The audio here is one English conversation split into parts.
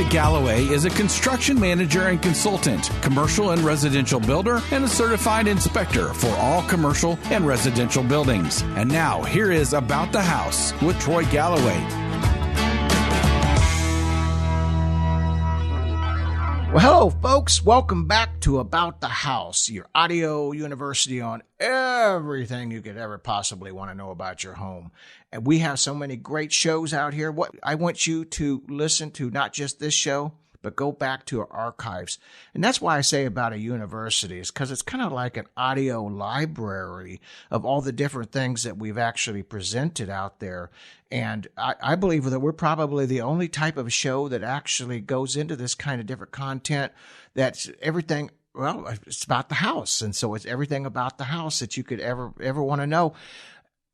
Troy Galloway is a construction manager and consultant, commercial and residential builder, and a certified inspector for all commercial and residential buildings. And now, here is About the House with Troy Galloway. Well, hello, folks. Welcome back to About the House, your audio university on everything you could ever possibly want to know about your home. And we have so many great shows out here. What I want you to listen to, not just this show, but go back to our archives. And that's why I say about a university, is because it's kind of like an audio library of all the different things that we've actually presented out there. And I believe that we're probably the only type of show that actually goes into this kind of different content. That's everything. Well, it's about the house. And so it's everything about the house that you could ever want to know.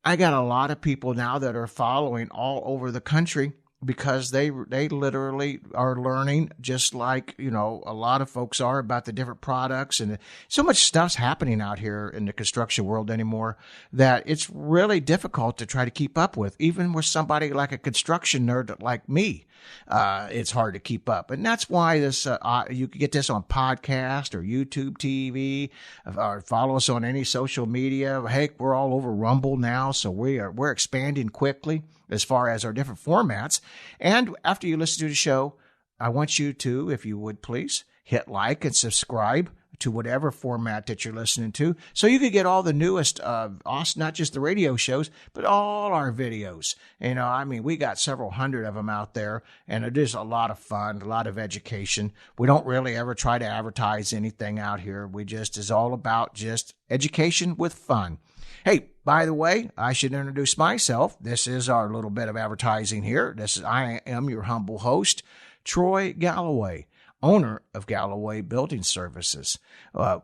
I got a lot of people now that are following all over the country, because they literally are learning, just like, you know, a lot of folks are, about the different products. And so much stuff's happening out here in the construction world anymore that it's really difficult to try to keep up with. Even with somebody like a construction nerd like me, it's hard to keep up. And that's why this you can get this on podcast or YouTube TV, or follow us on any social media. Heck, we're all over Rumble now, so we're expanding quickly as far as our different formats. And after you listen to the show, I want you to, if you would please, hit like and subscribe to whatever format that you're listening to, so you can get all the newest of us, not just the radio shows, but all our videos. You know, I mean, we got several hundred of them out there, and it is a lot of fun, a lot of education. We don't really ever try to advertise anything out here. We just is all about just education with fun. Hey, by the way, I should introduce myself. This is our little bit of advertising here. I am your humble host, Troy Galloway, owner of Galloway Building Services.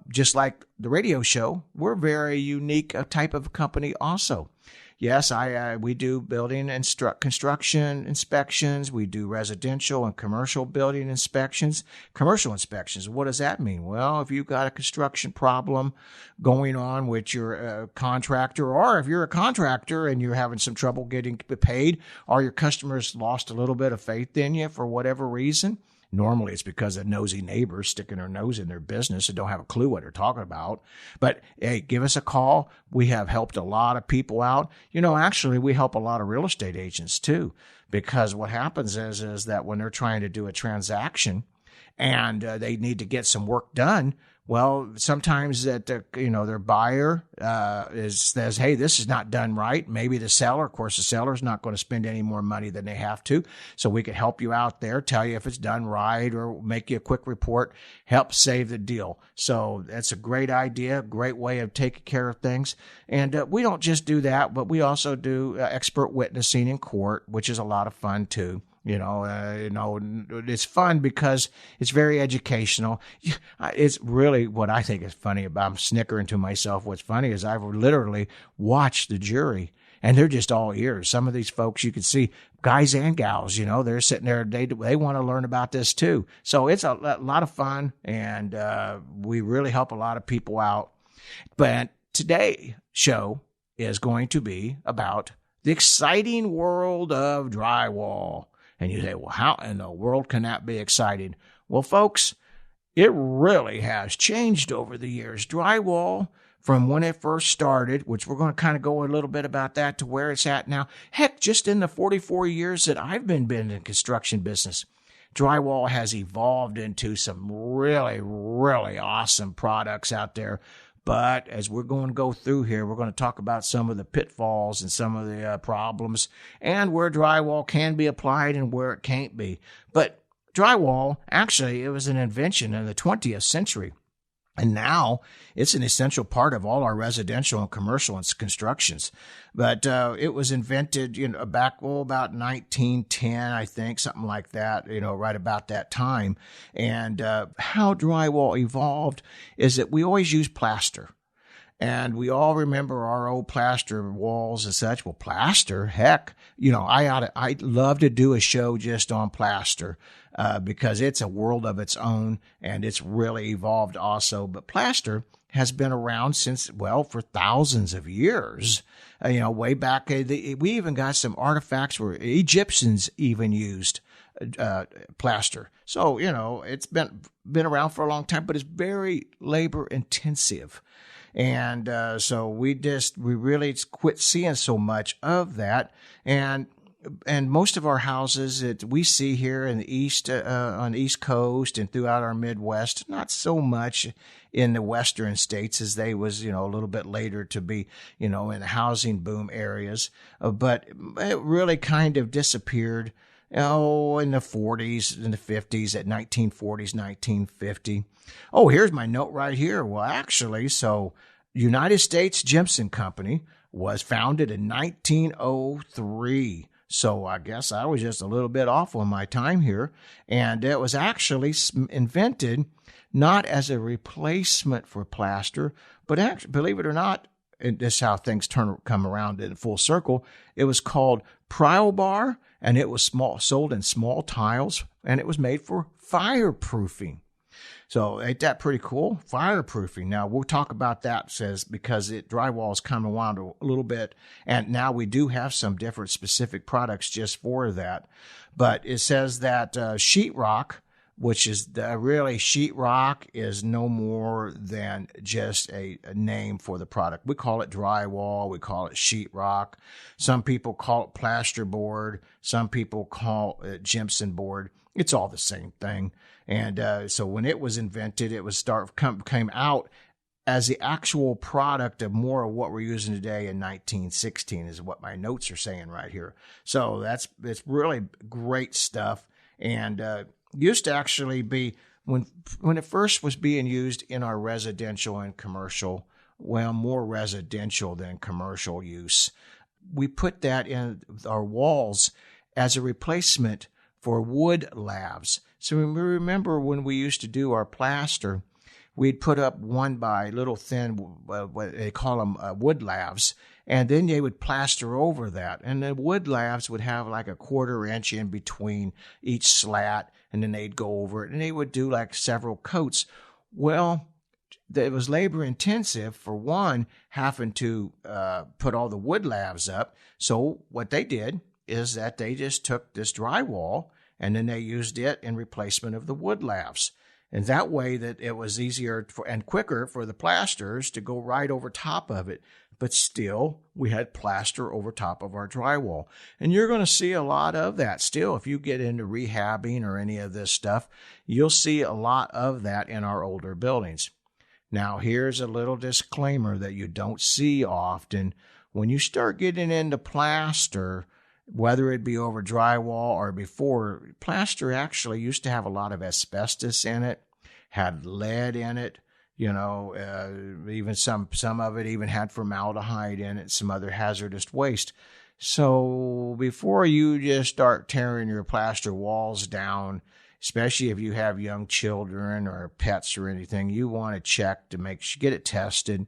Just like the radio show, we're a very unique type of company also. Yes, we do building and construction inspections. We do residential and commercial building inspections. Commercial inspections, what does that mean? Well, if you've got a construction problem going on with your contractor, or if you're a contractor and you're having some trouble getting paid, or your customers lost a little bit of faith in you for whatever reason, normally it's because of nosy neighbors sticking their nose in their business and don't have a clue what they're talking about. But hey, give us a call. We have helped a lot of people out. You know, actually, we help a lot of real estate agents too, because what happens is that when they're trying to do a transaction and they need to get some work done, well, sometimes that their buyer says, hey, this is not done right. Maybe the seller, of course, the seller's not going to spend any more money than they have to. So we can help you out there, tell you if it's done right, or make you a quick report, help save the deal. So that's a great idea, great way of taking care of things. And we don't just do that, but we also do expert witnessing in court, which is a lot of fun too. It's fun because it's very educational. It's really what I think is funny about, I'm snickering to myself. What's funny is I've literally watched the jury, and they're just all ears. Some of these folks, you can see, guys and gals, they're sitting there. They want to learn about this too. So it's a lot of fun, and we really help a lot of people out. But today's show is going to be about the exciting world of drywall. And you say, well, how in the world can that be exciting? Well, folks, it really has changed over the years. Drywall, from when it first started, which we're going to kind of go a little bit about that, to where it's at now. Heck, just in the 44 years that I've been in the construction business, drywall has evolved into some really, really awesome products out there. But as we're going to go through here, we're going to talk about some of the pitfalls and some of the problems, and where drywall can be applied and where it can't be. But drywall, actually, it was an invention in the 20th century. And now it's an essential part of all our residential and commercial constructions. But it was invented, back about 1910, I think, something like that, right about that time. And how drywall evolved is that we always use plaster. And we all remember our old plaster walls and such. Well, plaster, heck, I'd love to do a show just on plaster because it's a world of its own, and it's really evolved also. But plaster has been around since, well, for thousands of years. Way back, we even got some artifacts where Egyptians even used plaster. So, it's been around for a long time, but it's very labor intensive. And so we really quit seeing so much of that. And most of our houses that we see here in the East, on the East Coast and throughout our Midwest, not so much in the Western states as they was, a little bit later to be, in the housing boom areas. But it really kind of disappeared, in the 40s, in the 50s, at 1940s, 1950. Oh, here's my note right here. Well, actually, so United States Gypsum Company was founded in 1903. So I guess I was just a little bit off on my time here. And it was actually invented not as a replacement for plaster, but actually, believe it or not, and this is how things come around in full circle. It was called Drywall, and it was sold in small tiles, and it was made for fireproofing. So ain't that pretty cool? Fireproofing. Now, we'll talk about that, because drywall has come around a little bit, and now we do have some different specific products just for that. But it says that sheetrock, which is really sheetrock, is no more than just a name for the product. We call it drywall. We call it sheetrock. Some people call it plasterboard. Some people call it gypsum board. It's all the same thing. And so when it was invented, it was came out as the actual product of more of what we're using today in 1916 is what my notes are saying right here. So it's really great stuff. And used to actually be, when it first was being used in our residential and commercial, well, more residential than commercial use, we put that in our walls as a replacement for wood lavs. So remember when we used to do our plaster, we'd put up 1x little thin, what they call them wood lavs, and then they would plaster over that. And the wood lavs would have like a 1/4 inch in between each slat, and then they'd go over it, and they would do like several coats. Well, it was labor intensive, for one, having to put all the wood lavs up. So what they did is that they just took this drywall and then they used it in replacement of the wood lavs. And that way that it was easier and quicker for the plasters to go right over top of it. But still, we had plaster over top of our drywall. And you're going to see a lot of that still. If you get into rehabbing or any of this stuff, you'll see a lot of that in our older buildings. Now, here's a little disclaimer that you don't see often. When you start getting into plaster, whether it be over drywall or before, plaster actually used to have a lot of asbestos in it, had lead in it, even some of it even had formaldehyde in it, some other hazardous waste. So before you just start tearing your plaster walls down, especially if you have young children or pets or anything, you want to check to get it tested.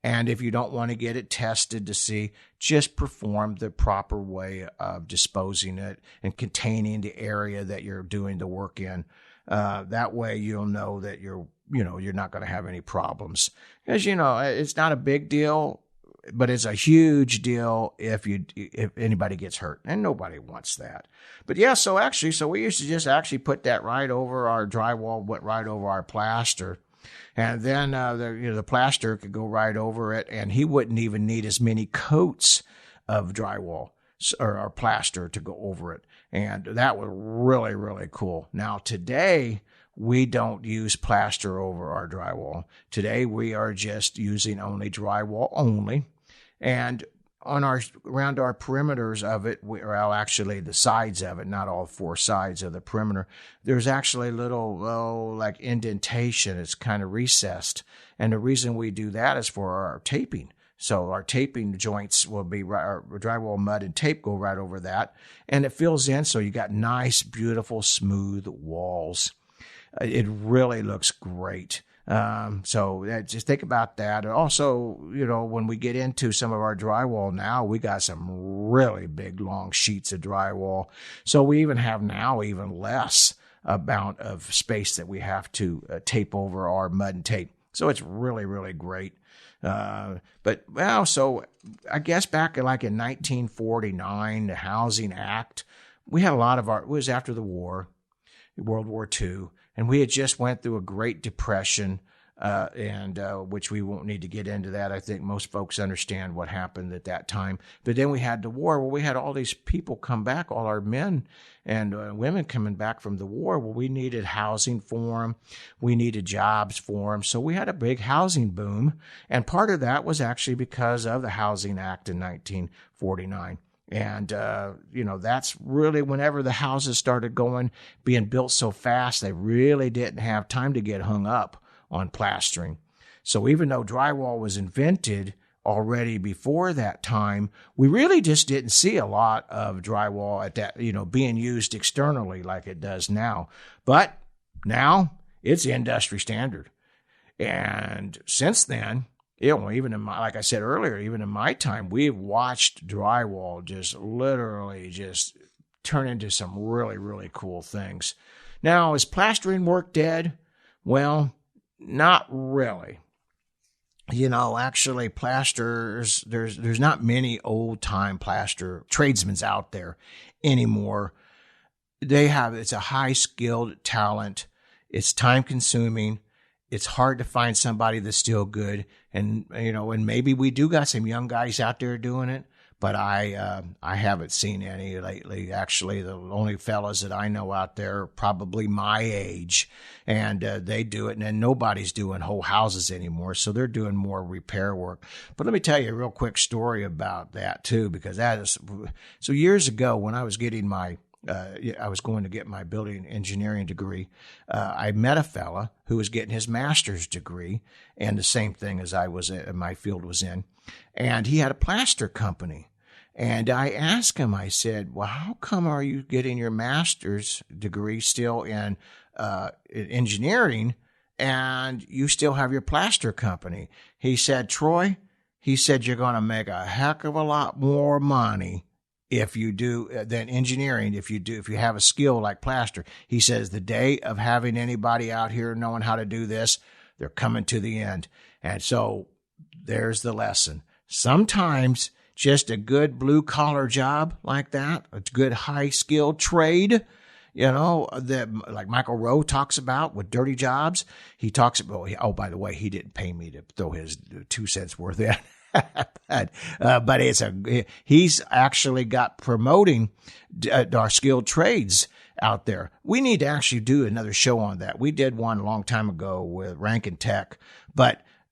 And if you don't want to get it tested to see, just perform the proper way of disposing it and containing the area that you're doing the work in. That way you'll know that you're not going to have any problems. Because, it's not a big deal, but it's a huge deal if anybody gets hurt, and nobody wants that. But yeah, so we used to just actually put that right over our drywall, went right over our plaster. And then the plaster could go right over it, and he wouldn't even need as many coats of drywall or plaster to go over it. And that was really, really cool. Now, today, we don't use plaster over our drywall. Today, we are just using only drywall only. And around our perimeters of it, actually the sides of it, not all 4 sides of the perimeter, there's actually a little, like indentation. It's kind of recessed. And the reason we do that is for our taping. So our taping joints will be our drywall, mud, and tape go right over that. And it fills in, so you got nice, beautiful, smooth walls. It really looks great. So just think about that. And also, when we get into some of our drywall now, we got some really big, long sheets of drywall. So we even have now even less amount of space that we have to tape over our mud and tape. So it's really, really great. So I guess back like in 1949, the Housing Act, we had a lot of it was after the war, World War II, and we had just went through a Great Depression, which we won't need to get into that. I think most folks understand what happened at that time. But then we had the war. Well, we had all these people come back, all our men and women coming back from the war. Well, we needed housing for them. We needed jobs for them. So we had a big housing boom. And part of that was actually because of the Housing Act in 1949. And, that's really whenever the houses started being built so fast, they really didn't have time to get hung up on plastering. So even though drywall was invented already before that time, we really just didn't see a lot of drywall at that, being used externally like it does now. But now it's industry standard. And since then, even like I said earlier, even in my time, we've watched drywall just literally just turn into some really, really cool things. Now, is plastering work dead? Well, not really. Actually, plasters, there's not many old-time plaster tradesmen out there anymore. It's a high-skilled talent. It's time-consuming. It's hard to find somebody that's still good. And maybe we do got some young guys out there doing it, but I haven't seen any lately. Actually, the only fellas that I know out there are probably my age, and they do it, and then nobody's doing whole houses anymore, so they're doing more repair work. But let me tell you a real quick story about that too, because so years ago when I was getting I was going to get my building engineering degree. I met a fella who was getting his master's degree, and the same thing as my field was in, and he had a plaster company. And I asked him, I said, well, how come are you getting your master's degree still in engineering and you still have your plaster company? He said, Troy, you're going to make a heck of a lot more money if you do than engineering, if you have a skill like plaster. He says the day of having anybody out here knowing how to do this, they're coming to the end. And so there's the lesson. Sometimes just a good blue collar job like that, a good high skilled trade, that like Michael Rowe talks about with dirty jobs. He talks about, by the way, he didn't pay me to throw his 2 cents worth in. But he's actually got promoting our skilled trades out there. We need to actually do another show on that. We did one a long time ago with Rankin Tech,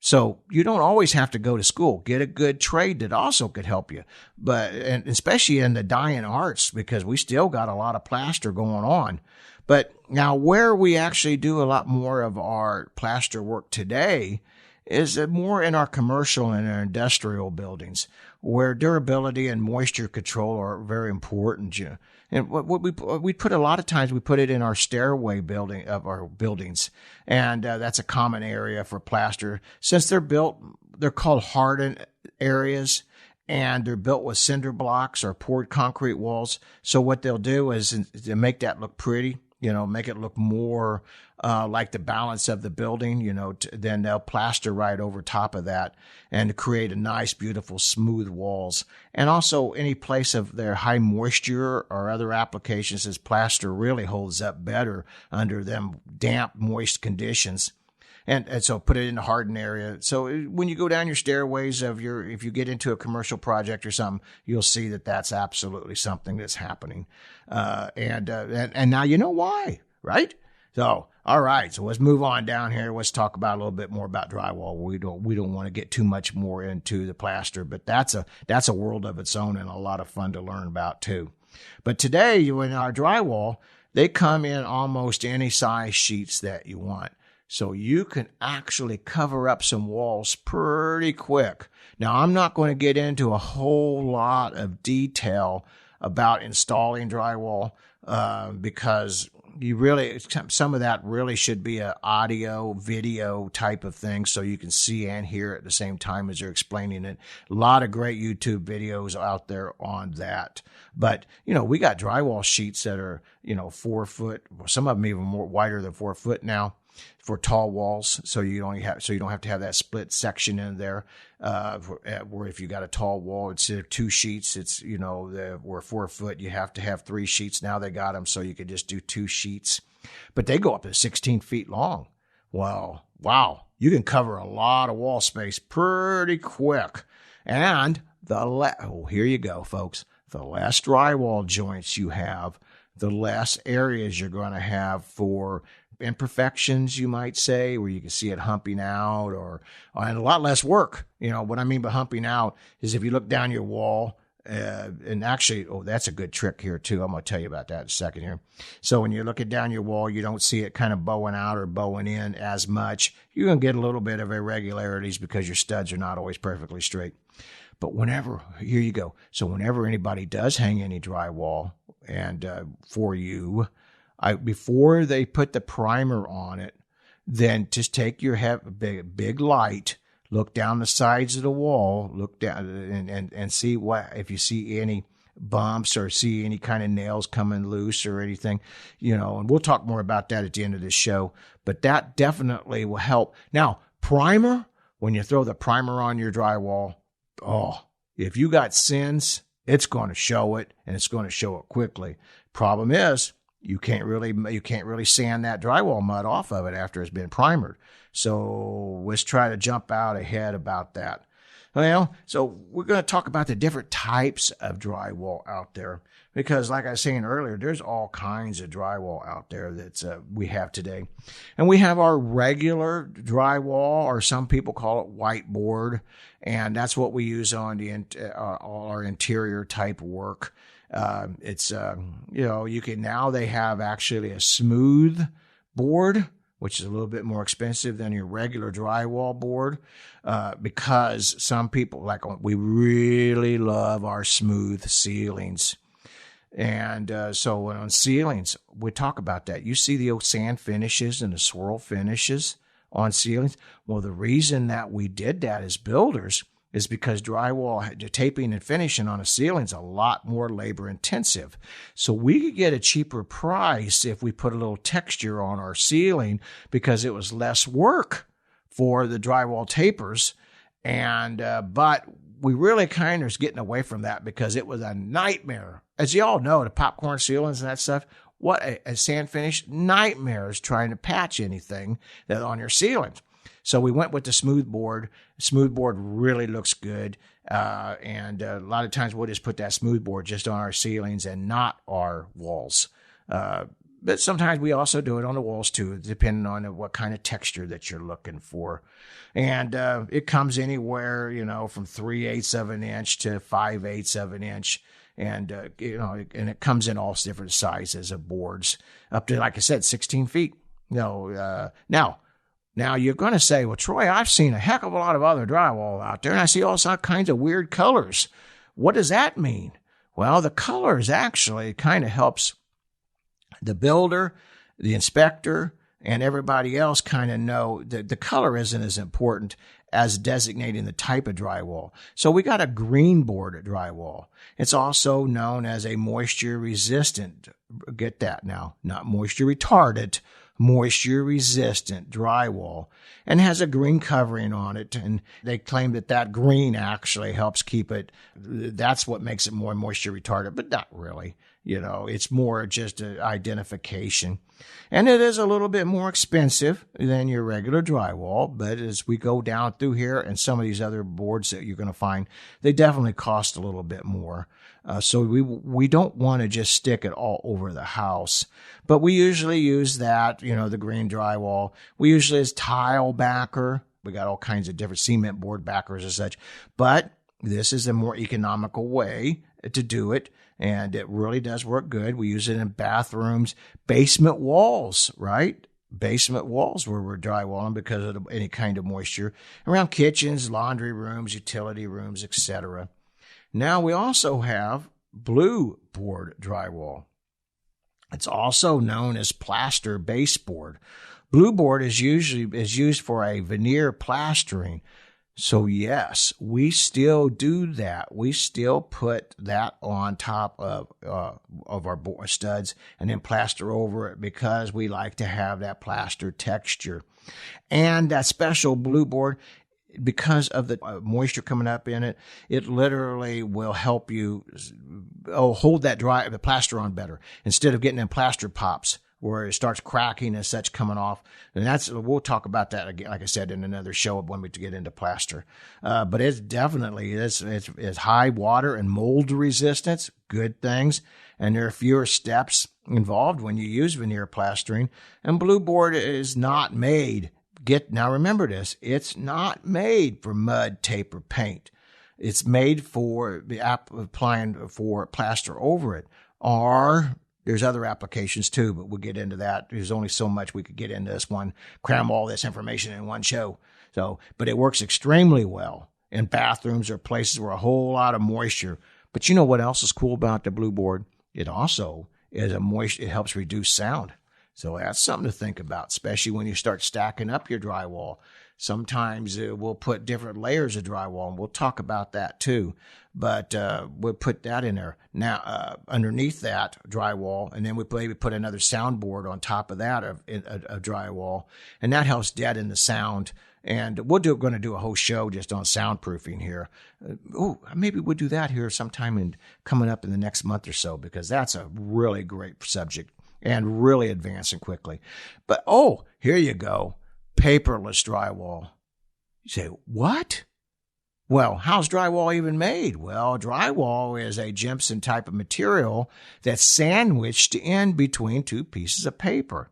so you don't always have to go to school. Get a good trade that also could help you, and especially in the dying arts, because we still got a lot of plaster going on. But now where we actually do a lot more of our plaster work today is more in our commercial and our industrial buildings, where durability and moisture control are very important. And what we put a lot of times, we put it in our stairway building of our buildings, and that's a common area for plaster. Since they're called hardened areas, and they're built with cinder blocks or poured concrete walls. So what they'll do is to make that look pretty, make it look more like the balance of the building, then they'll plaster right over top of that and create a nice, beautiful, smooth walls. And also any place of their high moisture or other applications, as plaster really holds up better under them damp, moist conditions. And so put it in a hardened area. So when you go down your stairways if you get into a commercial project or something, you'll see that that's absolutely something that's happening. And now you know why, right? So, all right. So let's move on down here. Let's talk about a little bit more about drywall. We don't want to get too much more into the plaster, but that's a world of its own and a lot of fun to learn about too. But today, in our drywall, they come in almost any size sheets that you want. So you can actually cover up some walls pretty quick. Now, I'm not going to get into a whole lot of detail about installing drywall because some of that really should be an audio, video type of thing so you can see and hear at the same time as you're explaining it. A lot of great YouTube videos out there on that. But, we got drywall sheets that are, 4 foot, some of them even more wider than 4 foot now. for tall walls, so you don't have to have that split section in there. Where if you got a tall wall, instead of 2 sheets, it's we're 4 foot, you have to have 3 sheets. Now they got them so you could just do 2 sheets, but they go up to 16 feet long. Well, wow, you can cover a lot of wall space pretty quick. And here you go, folks. The less drywall joints you have, the less areas you're going to have for imperfections, you might say, where you can see it humping out, and a lot less work. What I mean by humping out is if you look down your wall, and actually, that's a good trick here too. I'm going to tell you about that in a second here. So when you're looking down your wall, you don't see it kind of bowing out or bowing in as much. You're going to get a little bit of irregularities because your studs are not always perfectly straight. But here you go. So whenever anybody does hang any drywall, and for you, before they put the primer on it, then just take your big light, look down the sides of the wall, look down and see if you see any bumps or see any kind of nails coming loose or anything, and we'll talk more about that at the end of this show, but that definitely will help. Now, primer, when you throw the primer on your drywall, if you got sins, it's going to show it, and it's going to show it quickly. Problem is, you can't really sand that drywall mud off of it after it's been primered. So let's try to jump out ahead about that. Well, so we're going to talk about the different types of drywall out there, because like I was saying earlier, there's all kinds of drywall out there that we have today. And we have our regular drywall, or some people call it whiteboard, and that's what we use on all our interior type work. They have actually a smooth board, which is a little bit more expensive than your regular drywall board, because some people we really love our smooth ceilings. And so on ceilings, we talk about that. You see the old sand finishes and the swirl finishes on ceilings. Well, the reason that we did that as builders is because drywall, taping and finishing on a ceiling is a lot more labor intensive. So we could get a cheaper price if we put a little texture on our ceiling, because it was less work for the drywall tapers. And but we really kind of was getting away from that because it was a nightmare. As you all know, the popcorn ceilings and that stuff, what a sand finish nightmare is trying to patch anything that on your ceilings. So we went with the smooth board. Smooth board really looks good. And a lot of times we'll just put that smooth board just on our ceilings and not our walls. But sometimes we also do it on the walls too, depending on what kind of texture that you're looking for. And it comes anywhere, from 3/8 of an inch to 5/8 of an inch. And, and it comes in all different sizes of boards up to, like I said, 16 feet. Now you're going to say, well, Troy, I've seen a heck of a lot of other drywall out there, and I see all kinds of weird colors. What does that mean? Well, the colors actually kind of helps the builder, the inspector, and everybody else kind of know that the color isn't as important as designating the type of drywall. So we got a Greenboard drywall. It's also known as a moisture resistant. Get that now, not moisture retardant, moisture resistant drywall, and has a green covering on it. And they claim that green actually helps keep it. That's what makes it more moisture retardant, but not really. It's more just an identification. And it is a little bit more expensive than your regular drywall, but as we go down through here and some of these other boards that you're going to find, they definitely cost a little bit more. So we don't want to just stick it all over the house, but we usually use that, the green drywall. We usually use tile backer. We got all kinds of different cement board backers and such, but this is a more economical way to do it. And it really does work good. We use it in bathrooms, basement walls, right? Basement walls where we're drywalling because of any kind of moisture. Around kitchens, laundry rooms, utility rooms, etc. Now we also have Blueboard drywall. It's also known as Plaster baseboard. Blueboard is used for a veneer plastering. So yes, we still do that. We still put that on top of our studs and then plaster over it because we like to have that plaster texture. And that special Blueboard, because of the moisture coming up in it, it literally will help you hold the plaster on better instead of getting them plaster pops where it starts cracking and such coming off. And we'll talk about that again, like I said, in another show when we get into plaster. But it's definitely, it's high water and mold resistance, good things. And there are fewer steps involved when you use veneer plastering. And Blueboard is not made, now remember this, it's not made for mud, tape, or paint. It's made for applying for plaster over it. Or there's other applications too, but we'll get into that. There's only so much we could get into this one, cram all this information in one show. But it works extremely well in bathrooms or places where a whole lot of moisture. But you know what else is cool about the Blueboard? It also is it helps reduce sound. So that's something to think about, especially when you start stacking up your drywall. Sometimes we'll put different layers of drywall, and we'll talk about that too. But we'll put that in there. Now, underneath that drywall, and then we maybe put another soundboard on top of that of drywall, and that helps deaden the sound. And going to do a whole show just on soundproofing here. Maybe we'll do that here sometime coming up in the next month or so, because that's a really great subject and really advancing quickly. But, here you go. Paperless drywall. You say, what? Well, how's drywall even made? Well, drywall is a gypsum type of material that's sandwiched in between two pieces of paper.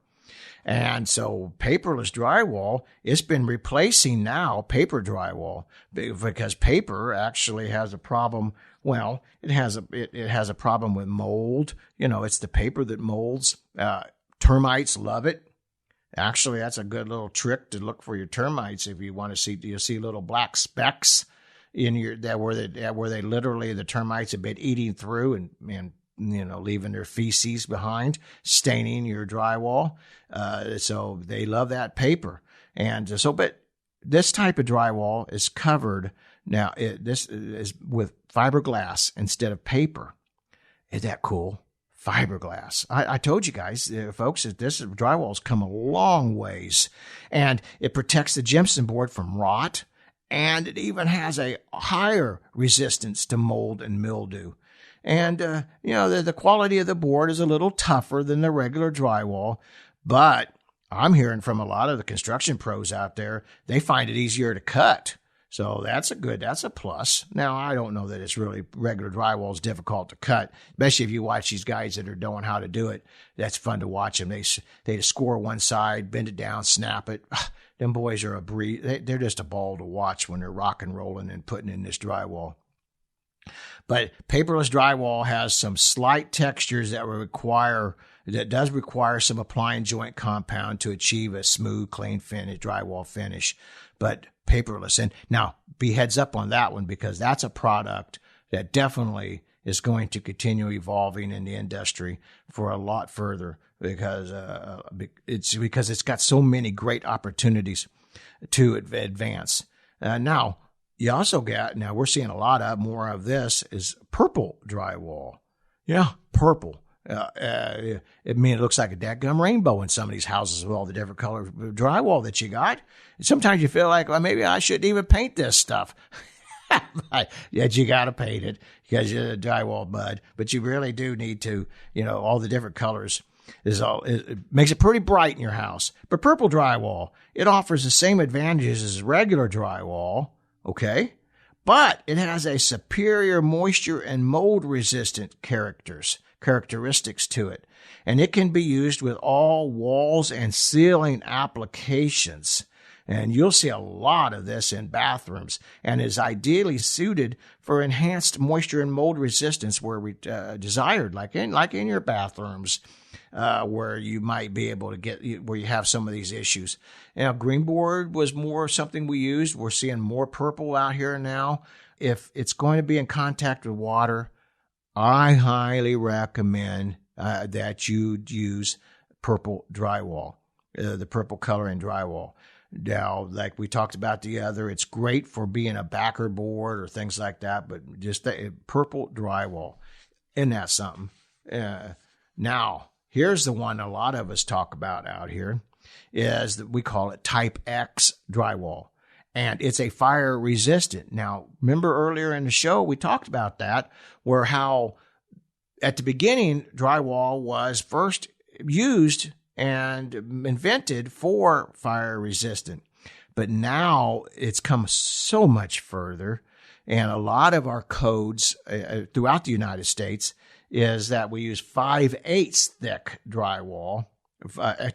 And so paperless drywall, it's been replacing now paper drywall because paper actually has a problem. Well, it has a problem with mold. It's the paper that molds. Termites love it. Actually, that's a good little trick to look for your termites. If you want to see, you'll see little black specks where they literally, the termites have been eating through and leaving their feces behind, staining your drywall. So they love that paper. But this type of drywall is covered now. This is with fiberglass instead of paper. Isn't that cool? Fiberglass. I told you guys, folks, that this drywall's come a long ways, and it protects the gypsum board from rot, and it even has a higher resistance to mold and mildew. And, the quality of the board is a little tougher than the regular drywall, but I'm hearing from a lot of the construction pros out there, they find it easier to cut. So that's a plus. Now, I don't know that it's really regular drywall is difficult to cut, especially if you watch these guys that are knowing how to do it. That's fun to watch them. They just score one side, bend it down, snap it. Them boys are a breed. They're just a ball to watch when they're rock and rolling and putting in this drywall. But paperless drywall has some slight textures that does require some applying joint compound to achieve a smooth, clean finish, drywall finish. But paperless. And now be heads up on that one, because that's a product that definitely is going to continue evolving in the industry for a lot further, because it's got so many great opportunities to advance. Now we're seeing a lot more of this is purple drywall. Yeah, purple. It looks like a dadgum rainbow in some of these houses with all the different color drywall that you got. Sometimes you feel like, well, maybe I shouldn't even paint this stuff. Yet you got to paint it because you're a drywall bud. But you really do need to, all the different colors. It makes it pretty bright in your house. But purple drywall, it offers the same advantages as regular drywall, okay? But it has a superior moisture and mold resistant characteristics to it. And it can be used with all walls and ceiling applications. And you'll see a lot of this in bathrooms, and is ideally suited for enhanced moisture and mold resistance where desired, like in your bathrooms, where you might be able to where you have some of these issues. Now, Greenboard was more something we used. We're seeing more purple out here now. If it's going to be in contact with water, I highly recommend that you use purple drywall, the purple color in drywall. Now, like we talked about the other, it's great for being a backer board or things like that, but just the purple drywall. Isn't that something? Now, here's the one a lot of us talk about out here, is that we call it Type X drywall. And it's a fire resistant. Now, remember earlier in the show, we talked about that, where how at the beginning, drywall was first used and invented for fire resistant. But now it's come so much further. And a lot of our codes throughout the United States is that we use 5/8 thick drywall,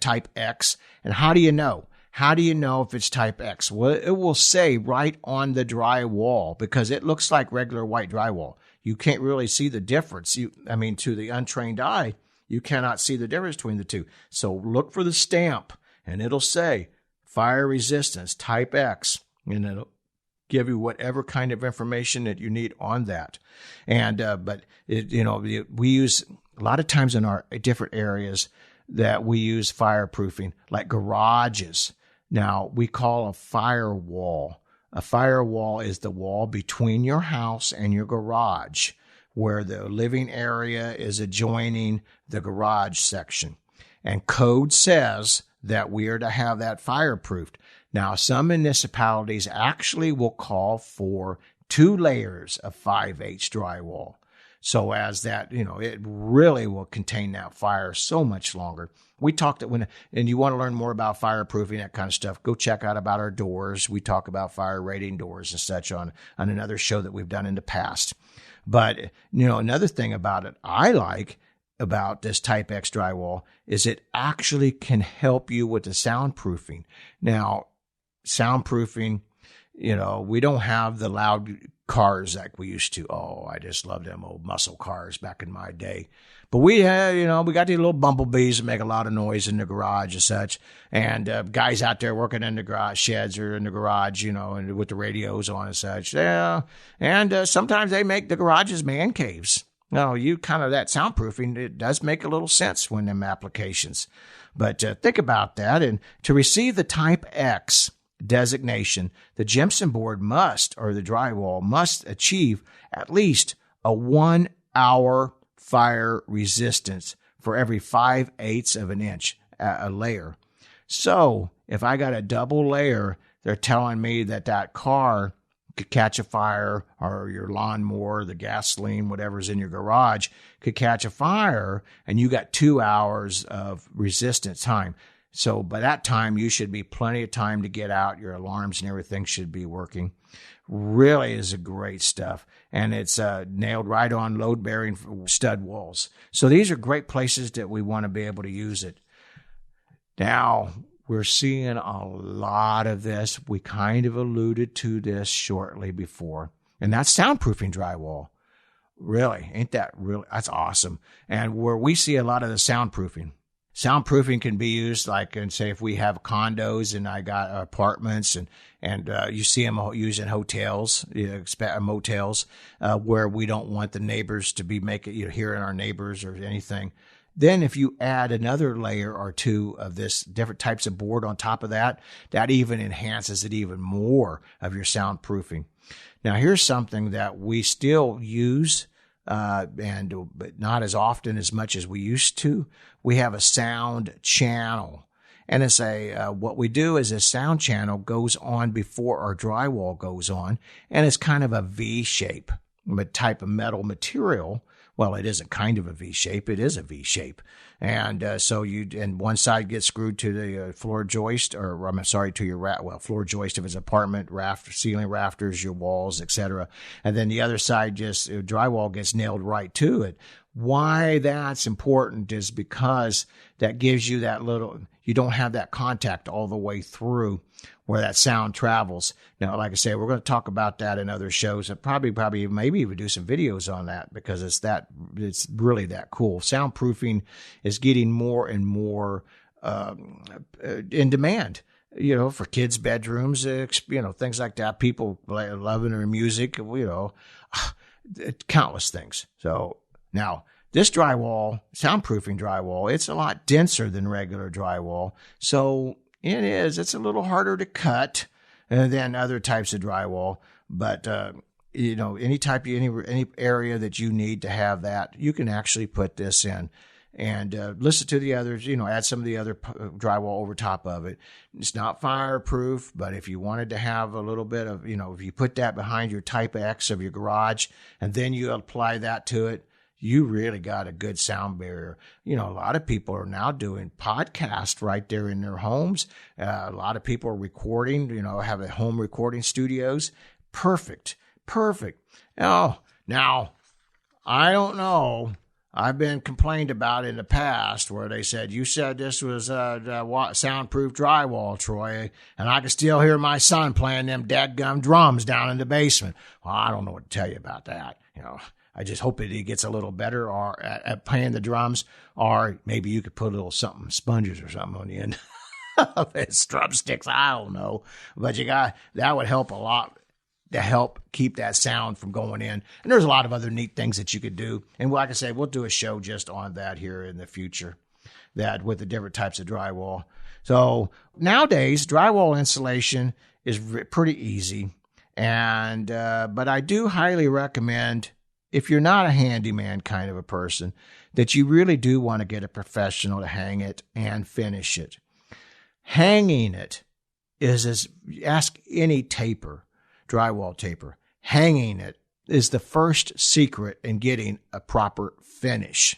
Type X. And how do you know? How do you know if it's Type X? Well, it will say right on the drywall because it looks like regular white drywall. You can't really see the difference. To the untrained eye, you cannot see the difference between the two. So look for the stamp, and it'll say fire resistance Type X, and it'll give you whatever kind of information that you need on that. And we use a lot of times in our different areas that we use fireproofing, like garages. Now, we call a firewall. A firewall is the wall between your house and your garage, where the living area is adjoining the garage section. And code says that we are to have that fireproofed. Now, some municipalities actually will call for 2 layers of 5/8 drywall. So as that, it really will contain that fire so much longer. We talked that and you want to learn more about fireproofing, that kind of stuff, go check out about our doors. We talk about fire rating doors and such on another show that we've done in the past. But, another thing about it I like about this Type X drywall is it actually can help you with the soundproofing. Now, soundproofing, we don't have the loud cars like we used to. Oh, I just love them old muscle cars back in my day. But we had, we got these little bumblebees that make a lot of noise in the garage and such. And guys out there working in the garage sheds or in the garage, and with the radios on and such. Yeah. And sometimes they make the garages man caves. Now, that soundproofing, it does make a little sense when them applications. But think about that. And to receive the Type X designation, the gypsum board the drywall must achieve at least a 1 hour fire resistance for every 5/8 of an inch a layer. So if I got a double layer, they're telling me that car could catch a fire, or your lawnmower, the gasoline, whatever's in your garage could catch a fire, and you got 2 hours of resistance time. So by that time, you should be plenty of time to get out. Your alarms and everything should be working. Really is a great stuff. And it's nailed right on load-bearing stud walls. So these are great places that we want to be able to use it. Now, we're seeing a lot of this. We kind of alluded to this shortly before. And that's soundproofing drywall. Really, that's awesome. And where we see a lot of the soundproofing can be used, like, and say if we have condos and I got apartments and you see them using hotels, motels, where we don't want the neighbors to be hearing our neighbors or anything. Then if you add another layer or two of this different types of board on top of that, that even enhances it even more of your soundproofing. Now, here's something that we still use, but not as often as much as we used to. We have a sound channel. And it's what we do is a sound channel goes on before our drywall goes on, and it's kind of a V shape, type of metal material. Well, it isn't kind of a V shape. It is a V shape. And and one side gets screwed to the floor joist, to your floor joist if it's apartment, ceiling rafters, your walls, etc. And then the other side drywall gets nailed right to it. Why that's important is because that gives you you don't have that contact all the way through where that sound travels. Now, like I say, we're going to talk about that in other shows, and probably maybe even do some videos on that, because it's really that cool. Soundproofing is getting more and more in demand, for kids' bedrooms, things like that. People loving their music, countless things. So now, this drywall, soundproofing drywall, it's a lot denser than regular drywall. So It is. It's a little harder to cut than other types of drywall, but any area that you need to have that, you can actually put this in. And listen to the others, add some of the other drywall over top of it. It's not fireproof, but if you wanted to have a little bit of, if you put that behind your Type X of your garage and then you apply that to it, you really got a good sound barrier. A lot of people are now doing podcasts right there in their homes. A lot of people are recording, have home recording studios. Perfect. Oh, now, I don't know. I've been complained about in the past where they said, you said this was soundproof drywall, Troy, and I can still hear my son playing them dadgum drums down in the basement. Well, I don't know what to tell you about that. I just hope that he gets a little better or at playing the drums, or maybe you could put a little something, sponges or something on the end of his drumsticks. I don't know, but that would help a lot to help keep that sound from going in. And there's a lot of other neat things that you could do. And like I say, we'll do a show just on that here in the future, that with the different types of drywall. So nowadays, drywall installation is pretty easy. And but I do highly recommend, if you're not a handyman kind of a person, that you really do want to get a professional to hang it and finish it. Hanging it ask any taper, drywall taper. Hanging it is the first secret in getting a proper finish.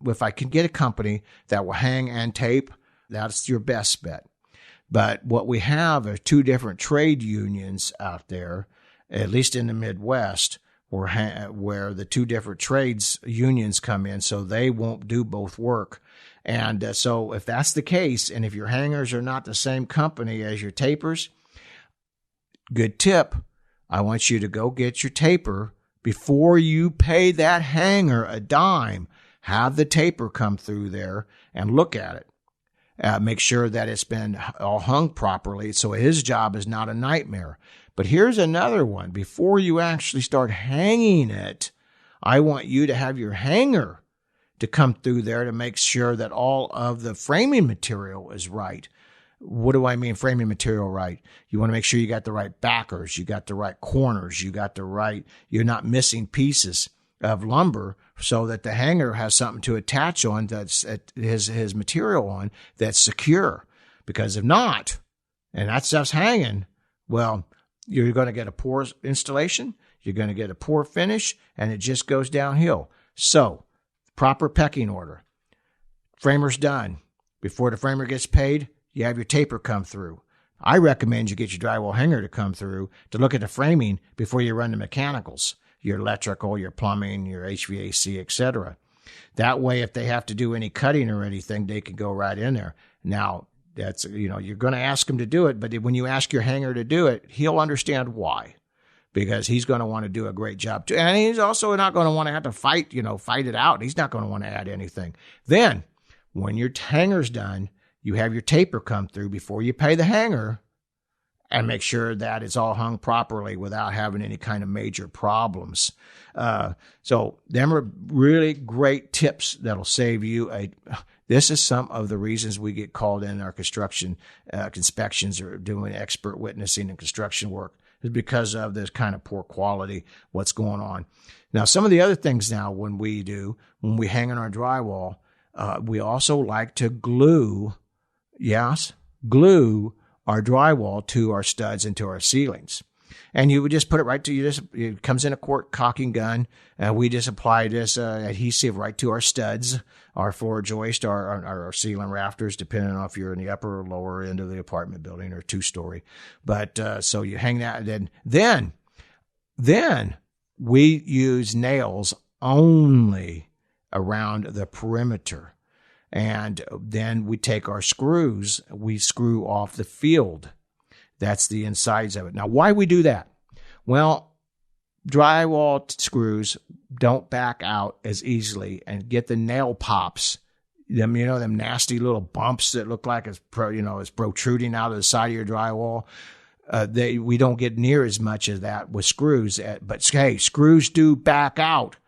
If I can get a company that will hang and tape, that's your best bet. But what we have are two different trade unions out there, at least in the Midwest, where the two different trades unions come in, so they won't do both work. And so if that's the case, and if your hangers are not the same company as your tapers, good tip, I want you to go get your taper before you pay that hanger a dime. Have the taper come through there and look at it. Make sure that it's been all hung properly so his job is not a nightmare. But here's another one. Before you actually start hanging it, I want you to have your hanger to come through there to make sure that all of the framing material is right. What do I mean framing material right? You want to make sure you got the right backers, you got the right corners, you're not missing pieces of lumber so that the hanger has something to attach on, that's his material on, that's secure. Because if not, and that stuff's hanging, well, you're going to get a poor installation, you're going to get a poor finish, and it just goes downhill. So, proper pecking order. Framer's done. Before the framer gets paid, you have your taper come through. I recommend you get your drywall hanger to come through to look at the framing before you run the mechanicals, your electrical, your plumbing, your HVAC, etc. That way, if they have to do any cutting or anything, they can go right in there. Now, that's, you're going to ask them to do it, but when you ask your hanger to do it, he'll understand why, because he's going to want to do a great job too. And he's also not going to want to have to fight it out. He's not going to want to add anything. Then, when your hanger's done, you have your taper come through before you pay the hanger and make sure that it's all hung properly without having any kind of major problems. So them are really great tips that'll save you this is some of the reasons we get called in our construction inspections or doing expert witnessing and construction work, is because of this kind of poor quality, what's going on. Now, some of the other things now when we hang on our drywall, we also like to glue our drywall to our studs and to our ceilings. And you would just put it right to it comes in a quart caulking gun. We just apply this adhesive right to our studs, our floor joist, our ceiling rafters, depending on if you're in the upper or lower end of the apartment building or 2-story. But so you hang that, and then we use nails only around the perimeter. And then we take our screws, we screw off the field. That's the insides of it. Now, why we do that? Well, drywall screws don't back out as easily and get the nail pops. Them nasty little bumps that look like it's protruding out of the side of your drywall. We don't get near as much of that with screws. But hey, screws do back out.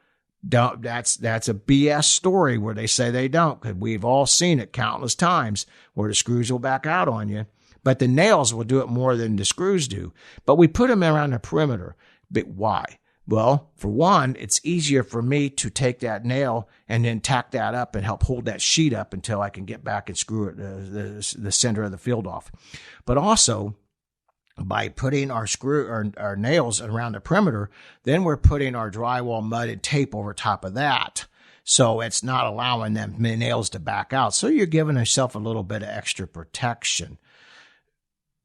That's a BS story where they say they don't, because we've all seen it countless times where the screws will back out on you. But the nails will do it more than the screws do. But we put them around the perimeter. But why? Well, for one, it's easier for me to take that nail and then tack that up and help hold that sheet up until I can get back and screw it, the center of the field off. But also, by putting our nails around the perimeter, then we're putting our drywall mud and tape over top of that. So it's not allowing them nails to back out. So you're giving yourself a little bit of extra protection.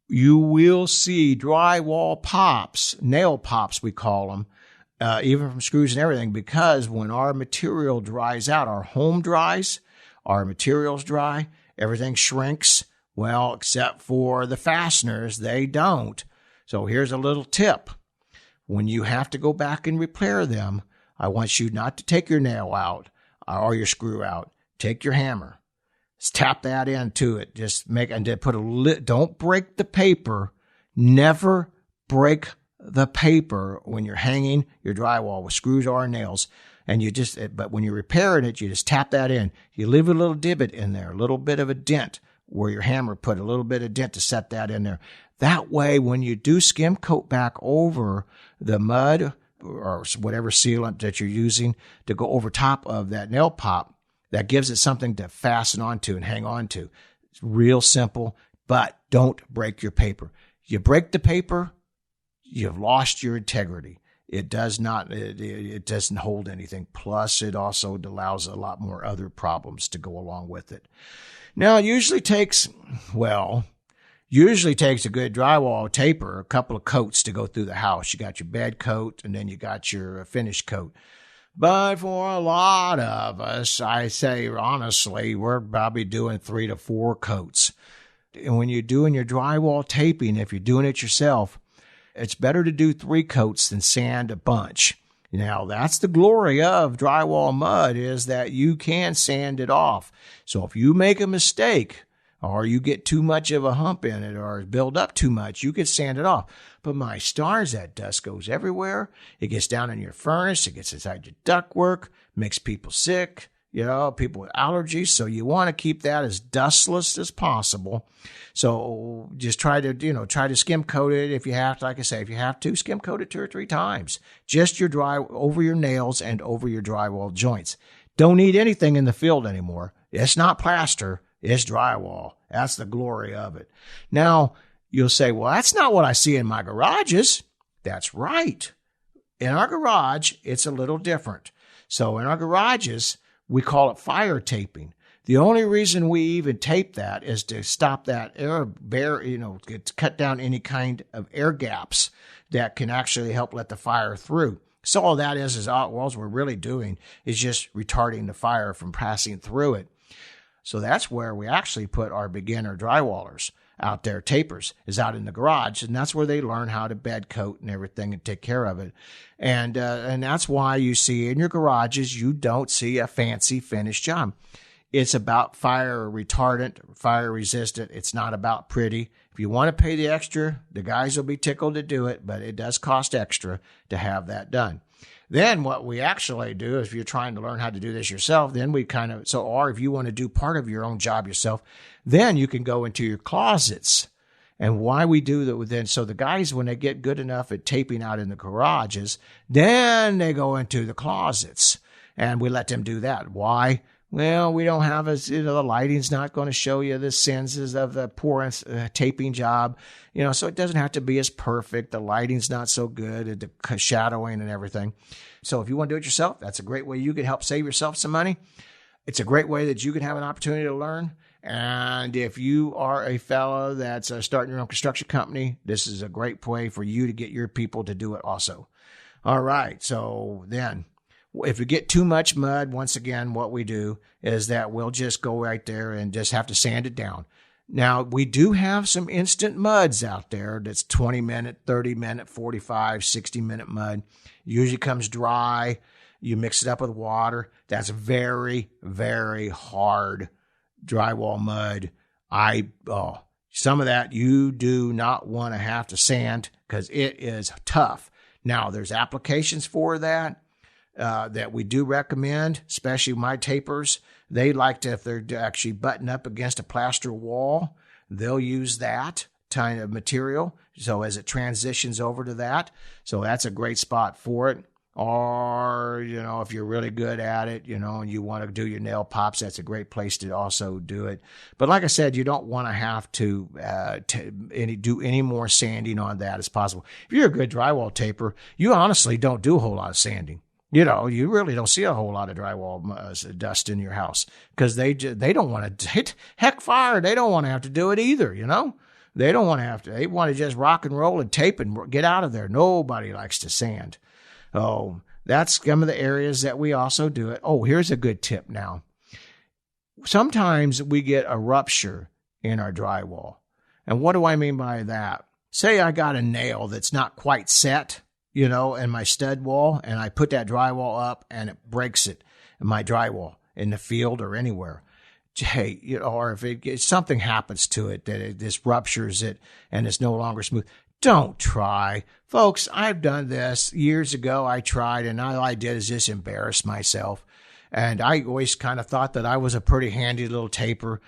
You will see drywall pops, nail pops we call them, even from screws and everything, because when our material dries out, our home dries, our materials dry, everything shrinks. Well, except for the fasteners, they don't. So here's a little tip. When you have to go back and repair them, I want you not to take your nail out or your screw out. Take your hammer. Tap that into it. Just make, and then put a lid. Don't break the paper. Never break the paper when you're hanging your drywall with screws or nails. And but when you're repairing it, you just tap that in. You leave a little divot in there, a little bit of a dent where your hammer put a little bit of dent to set that in there. That way, when you do skim coat back over the mud or whatever sealant that you're using to go over top of that nail pop, that gives it something to fasten onto and hang on to. It's real simple, but don't break your paper. You break the paper, you've lost your integrity. It doesn't hold anything. Plus, it also allows a lot more other problems to go along with it. Now, it usually takes a good drywall taper, a couple of coats to go through the house. You got your bed coat, and then you got your finish coat. But for a lot of us, I say honestly, we're probably doing 3 to 4 coats. And when you're doing your drywall taping, if you're doing it yourself, it's better to do 3 coats than sand a bunch. Now, that's the glory of drywall mud, is that you can sand it off. So if you make a mistake or you get too much of a hump in it or build up too much, you can sand it off. But my stars, that dust goes everywhere. It gets down in your furnace. It gets inside your ductwork, makes people sick, people with allergies. So you want to keep that as dustless as possible. So just try to skim coat it if you have to. Like I say, if you have to, skim coat it 2 or 3 times. Just over your nails and over your drywall joints. Don't need anything in the field anymore. It's not plaster. It's drywall. That's the glory of it. Now, you'll say, well, that's not what I see in my garages. That's right. In our garage, it's a little different. So in our garages, we call it fire taping. The only reason we even tape that is to stop that to cut down any kind of air gaps that can actually help let the fire through. So all that is all we're really doing is just retarding the fire from passing through it. So that's where we actually put our beginner drywallers out there. Tapers is out in the garage, and that's where they learn how to bed coat and everything and take care of it. And that's why you see in your garages, you don't see a fancy finished job. It's about fire retardant, fire resistant. It's not about pretty. If you want to pay the extra, the guys will be tickled to do it, but it does cost extra to have that done. Then what we actually do is if you're trying to learn how to do this yourself, then or if you want to do part of your own job yourself, then you can go into your closets. And why we do that then, so the guys, when they get good enough at taping out in the garages, then they go into the closets and we let them do that. Why? Well, we don't have the lighting's not going to show you the sins of the poor taping job, so it doesn't have to be as perfect. The lighting's not so good, the shadowing and everything. So if you want to do it yourself, that's a great way you can help save yourself some money. It's a great way that you can have an opportunity to learn. And if you are a fellow that's starting your own construction company, this is a great way for you to get your people to do it also. All right. So then, if you get too much mud, once again, what we do is that we'll just go right there and just have to sand it down. Now, we do have some instant muds out there that's 20-minute, 30-minute, 45, 60-minute mud. Usually comes dry. You mix it up with water. That's very, very hard drywall mud. Some of that you do not want to have to sand because it is tough. Now, there's applications for that. that we do recommend, especially my tapers. They like to, if they're actually buttoned up against a plaster wall, they'll use that kind of material. So as it transitions over to that, so that's a great spot for it. Or, if you're really good at it, and you want to do your nail pops, that's a great place to also do it. But like I said, you don't want to have to do any more sanding on that as possible. If you're a good drywall taper, you honestly don't do a whole lot of sanding. You really don't see a whole lot of drywall dust in your house because they don't want to hit heck fire. They don't want to have to do it either. They don't want to have to. They want to just rock and roll and tape and get out of there. Nobody likes to sand. Oh, that's some of the areas that we also do it. Oh, here's a good tip now. Sometimes we get a rupture in our drywall. And what do I mean by that? Say I got a nail that's not quite set, in my stud wall, and I put that drywall up and it breaks it in my drywall in the field or anywhere. Hey, or if something happens to it that it just ruptures it and it's no longer smooth. Don't try. Folks, I've done this years ago. I tried, and all I did is just embarrass myself. And I always kind of thought that I was a pretty handy little taper.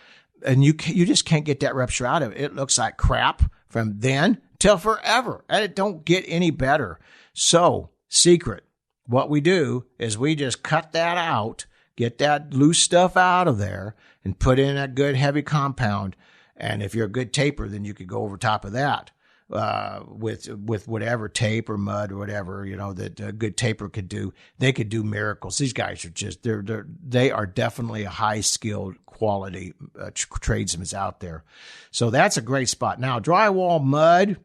And you just can't get that rupture out of it. It looks like crap from then till forever. And it don't get any better. So, secret. What we do is we just cut that out, get that loose stuff out of there, and put in a good heavy compound. And if you're a good taper, then you could go over top of that. With whatever tape or mud or whatever, that a good taper could do. They could do miracles. These guys are just, they are definitely a high skilled quality tradesmen out there. So that's a great spot. Now, drywall mud,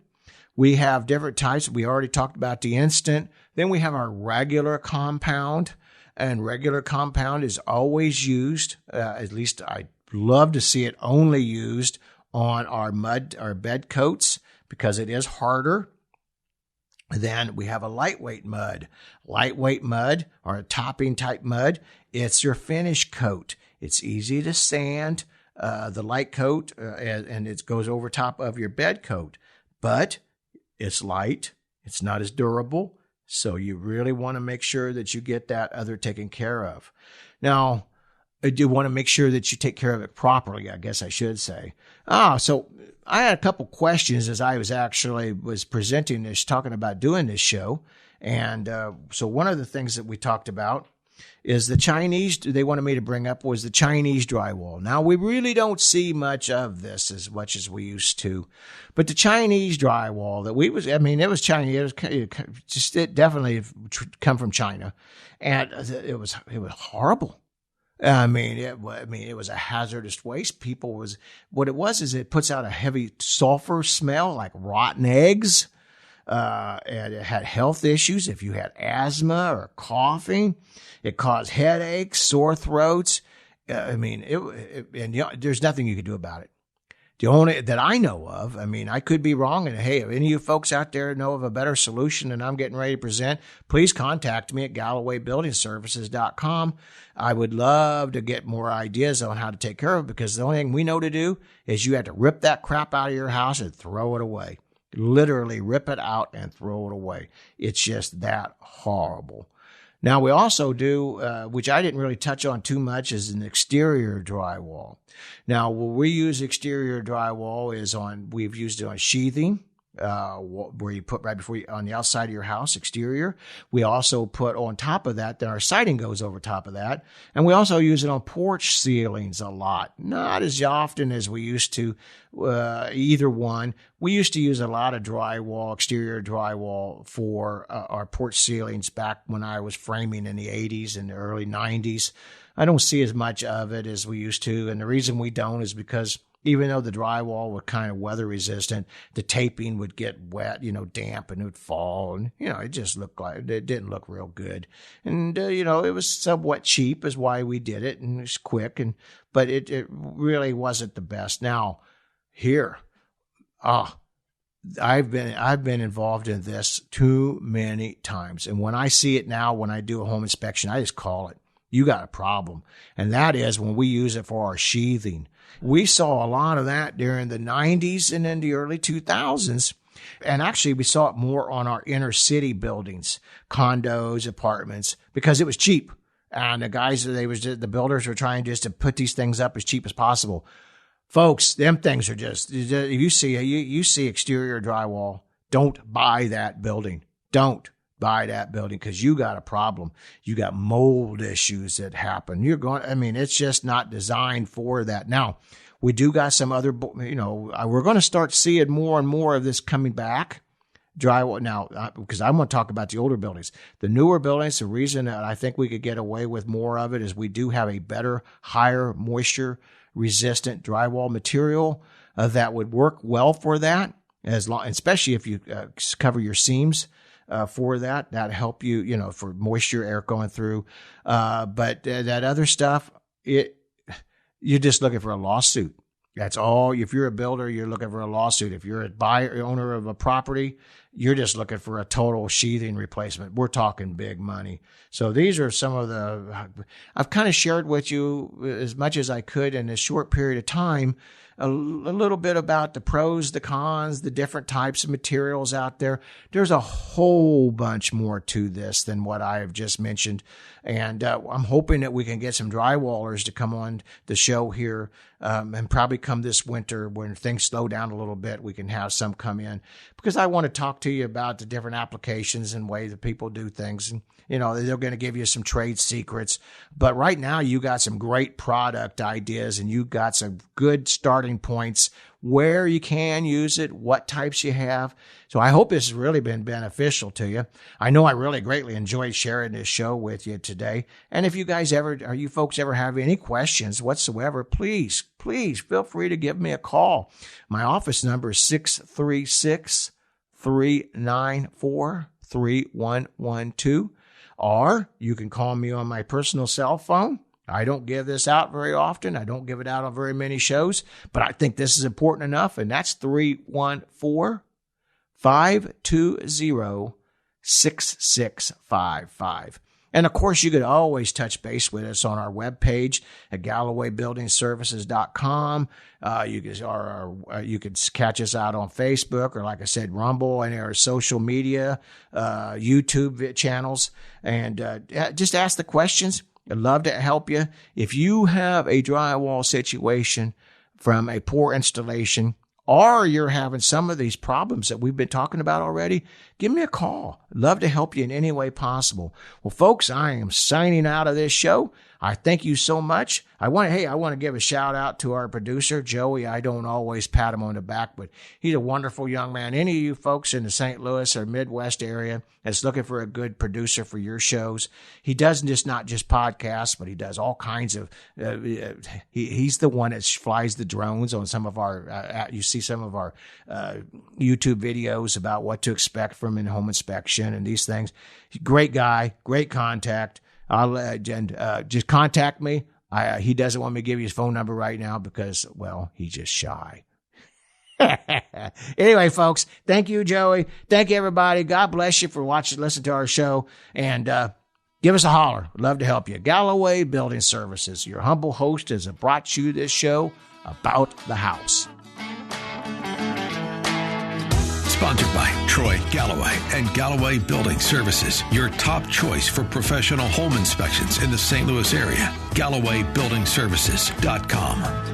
we have different types. We already talked about the instant. Then we have our regular compound, and regular compound is always used. At least I love to see it only used on our bed coats, because it is harder. Then we have a lightweight mud. Lightweight mud, or a topping type mud, it's your finish coat. It's easy to sand, the light coat, and it goes over top of your bed coat. But it's light. It's not as durable. So you really want to make sure that you get that other taken care of. Now, I do want to make sure that you take care of it properly, I guess I should say. So I had a couple questions as I was presenting this, talking about doing this show. And so one of the things that we talked about is the Chinese, they wanted me to bring up, was the Chinese drywall. Now, we really don't see much of this as much as we used to. But the Chinese drywall it was Chinese. It definitely come from China. And it was horrible. It was a hazardous waste. What it was is it puts out a heavy sulfur smell like rotten eggs. And it had health issues. If you had asthma or coughing, it caused headaches, sore throats. There's nothing you could do about it. The only that I know of, I could be wrong. And hey, if any of you folks out there know of a better solution than I'm getting ready to present, please contact me at GallowayBuildingServices.com. I would love to get more ideas on how to take care of it, because the only thing we know to do is you have to rip that crap out of your house and throw it away. Literally rip it out and throw it away. It's just that horrible. Now, we also do, which I didn't really touch on too much, is an exterior drywall. Now, where we use exterior drywall we've used it on sheathing, where you put right before on the outside of your house, exterior. We also put on top of that, then our siding goes over top of that. And we also use it on porch ceilings a lot. Not as often as we used to, either one. We used to use a lot of exterior drywall for our porch ceilings back when I was framing in the 80s and the early 90s. I don't see as much of it as we used to. And the reason we don't is because even though the drywall was kind of weather resistant, the taping would get wet, damp, and it would fall. And, it just looked like it didn't look real good. And, it was somewhat cheap is why we did it, and it was quick. But it really wasn't the best. Now, here, I've been involved in this too many times. And when I see it now, when I do a home inspection, I just call it. You got a problem. And that is when we use it for our sheathing. We saw a lot of that during the 90s and in the early 2000s, And actually, we saw it more on our inner city buildings, condos, apartments, because it was cheap. And the builders were trying just to put these things up as cheap as possible. Folks, them things are just, you see exterior drywall, don't buy that building. Don't buy that building because you got a problem. You got mold issues that happen. It's just not designed for that. Now, we do got some other, we're going to start seeing more and more of this coming back. Drywall now, because I want to talk about the older buildings. The newer buildings, the reason that I think we could get away with more of it is we do have a better, higher moisture resistant drywall material that would work well for that, especially if you cover your seams for that help you, for moisture, air going through. But that other stuff, you're just looking for a lawsuit. That's all. If you're a builder, you're looking for a lawsuit. If you're a owner of a property, you're just looking for a total sheathing replacement. We're talking big money. So these are some of I've kind of shared with you as much as I could in a short period of time, a little bit about the pros, the cons, the different types of materials out there. There's a whole bunch more to this than what I have just mentioned. And I'm hoping that we can get some drywallers to come on the show here and probably come this winter when things slow down a little bit, we can have some come in because I want to talk to you about the different applications and ways that people do things. And, they're going to give you some trade secrets. But right now, you got some great product ideas and you got some good starting points where you can use it, what types you have. So I hope this has really been beneficial to you. I know I really greatly enjoyed sharing this show with you today. And if you folks ever have any questions whatsoever, please feel free to give me a call. My office number is 636-394-3112. Or you can call me on my personal cell phone. I don't give this out very often. I don't give it out on very many shows, but I think this is important enough, and that's 314-520-6655. And, of course, you could always touch base with us on our webpage at GallowayBuildingServices.com. You could catch us out on Facebook or, like I said, Rumble and our social media, YouTube channels. And just ask the questions. I'd love to help you. If you have a drywall situation from a poor installation, or you're having some of these problems that we've been talking about already, give me a call. I'd love to help you in any way possible. Well, folks, I am signing out of this show. I thank you so much. I want to give a shout out to our producer, Joey. I don't always pat him on the back, but he's a wonderful young man. Any of you folks in the St. Louis or Midwest area that's looking for a good producer for your shows, he does not just podcasts, but he does all kinds of, he's the one that flies the drones on some of our, you see some of our YouTube videos about what to expect from in home inspection and these things. Great guy, great contact. Just contact me. He doesn't want me to give you his phone number right now because, well, he's just shy. Anyway, folks, thank you, Joey. Thank you, everybody. God bless you for listening to our show. And give us a holler. We'd love to help you. Galloway Building Services, your humble host, has brought you this show about the house. Sponsored by Troy Galloway and Galloway Building Services, your top choice for professional home inspections in the St. Louis area. GallowayBuildingServices.com.